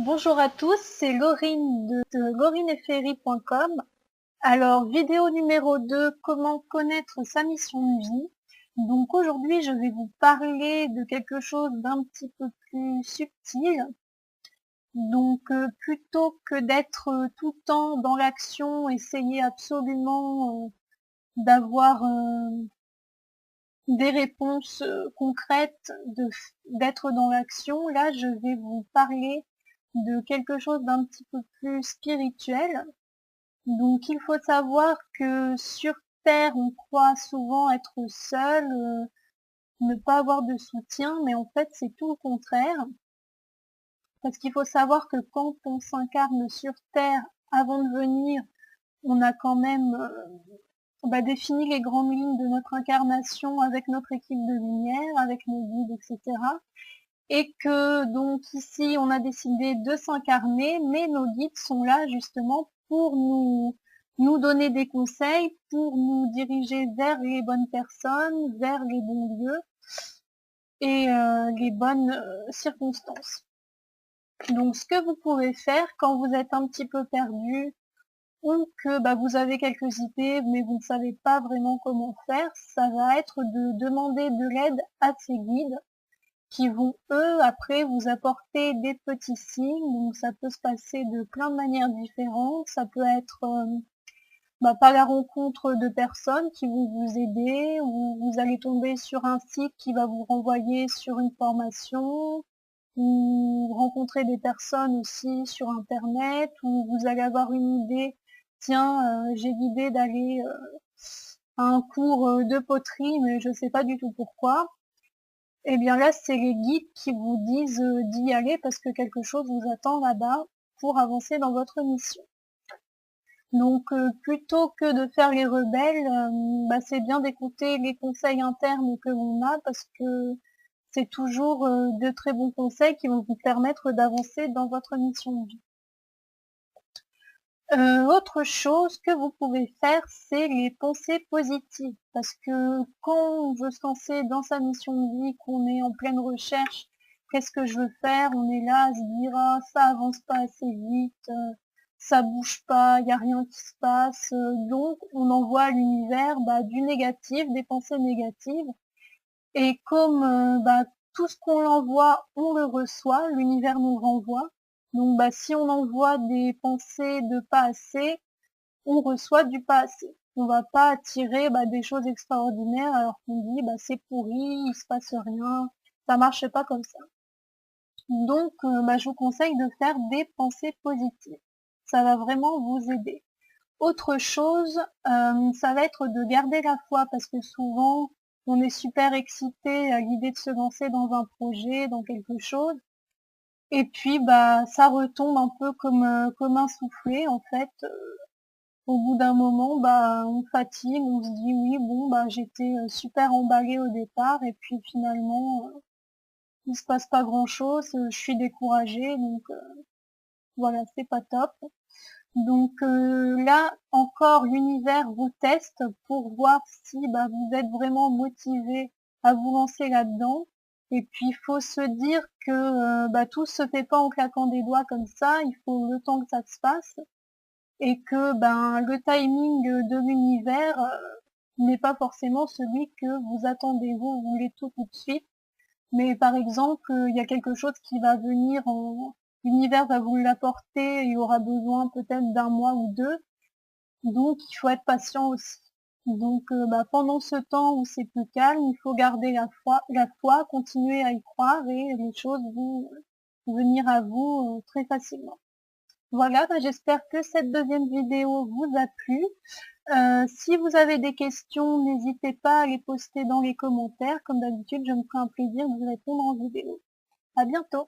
Bonjour à tous, c'est Laurine de laurineetferry.com. Alors, vidéo numéro 2, comment connaître sa mission de vie. Donc aujourd'hui, je vais vous parler de quelque chose d'un petit peu plus subtil. Donc plutôt que d'être tout le temps dans l'action, essayer absolument d'avoir des réponses concrètes, d'être dans l'action, là je vais vous parler de quelque chose d'un petit peu plus spirituel. Donc il faut savoir que sur Terre, on croit souvent être seul, ne pas avoir de soutien, mais en fait c'est tout le contraire. Parce qu'il faut savoir que quand on s'incarne sur Terre, avant de venir, on a quand même défini les grandes lignes de notre incarnation avec notre équipe de lumière, avec nos guides, etc. Et que donc ici on a décidé de s'incarner, mais nos guides sont là justement pour nous donner des conseils, pour nous diriger vers les bonnes personnes, vers les bons lieux et les bonnes circonstances. Donc ce que vous pouvez faire quand vous êtes un petit peu perdu ou que vous avez quelques idées mais vous ne savez pas vraiment comment faire, ça va être de demander de l'aide à ces guides qui vont eux après vous apporter des petits signes. Donc ça peut se passer de plein de manières différentes, ça peut être par la rencontre de personnes qui vont vous aider, ou vous allez tomber sur un site qui va vous renvoyer sur une formation, ou rencontrer des personnes aussi sur internet, ou vous allez avoir une idée, tiens j'ai l'idée d'aller à un cours de poterie mais je ne sais pas du tout pourquoi. Et bien là, c'est les guides qui vous disent d'y aller parce que quelque chose vous attend là-bas pour avancer dans votre mission. Donc plutôt que de faire les rebelles, c'est bien d'écouter les conseils internes que l'on a parce que c'est toujours de très bons conseils qui vont vous permettre d'avancer dans votre mission de vie. Autre chose que vous pouvez faire, c'est les pensées positives. Parce que quand on veut se lancer dans sa mission de vie, qu'on est en pleine recherche, qu'est-ce que je veux faire? On est là à se dire, ah, ça avance pas assez vite, ça bouge pas, il n'y a rien qui se passe. Donc, on envoie à l'univers du négatif, des pensées négatives. Et comme tout ce qu'on envoie, on le reçoit, l'univers nous renvoie. Donc si on envoie des pensées de pas assez, on reçoit du pas assez. On va pas attirer des choses extraordinaires alors qu'on dit c'est pourri, il se passe rien, ça marche pas comme ça. Donc je vous conseille de faire des pensées positives. Ça va vraiment vous aider. Autre chose, ça va être de garder la foi parce que souvent on est super excité à l'idée de se lancer dans un projet, dans quelque chose. Et puis ça retombe un peu comme un soufflé en fait. Au bout d'un moment, on fatigue, on se dit oui bon j'étais super emballée au départ et puis finalement il se passe pas grand chose, je suis découragée donc voilà c'est pas top. Donc là encore l'univers vous teste pour voir si vous êtes vraiment motivé à vous lancer là-dedans. Et puis il faut se dire que tout se fait pas en claquant des doigts comme ça, il faut le temps que ça se passe et que le timing de l'univers n'est pas forcément celui que vous attendez, vous voulez tout de suite. Mais par exemple, il y a quelque chose qui va venir l'univers va vous l'apporter, il y aura besoin peut-être d'un mois ou deux, donc il faut être patient aussi. Donc pendant ce temps où c'est plus calme, il faut garder la foi, continuer à y croire et les choses vont venir à vous très facilement. Voilà, j'espère que cette deuxième vidéo vous a plu. Si vous avez des questions, n'hésitez pas à les poster dans les commentaires. Comme d'habitude, je me ferai un plaisir de vous répondre en vidéo. À bientôt!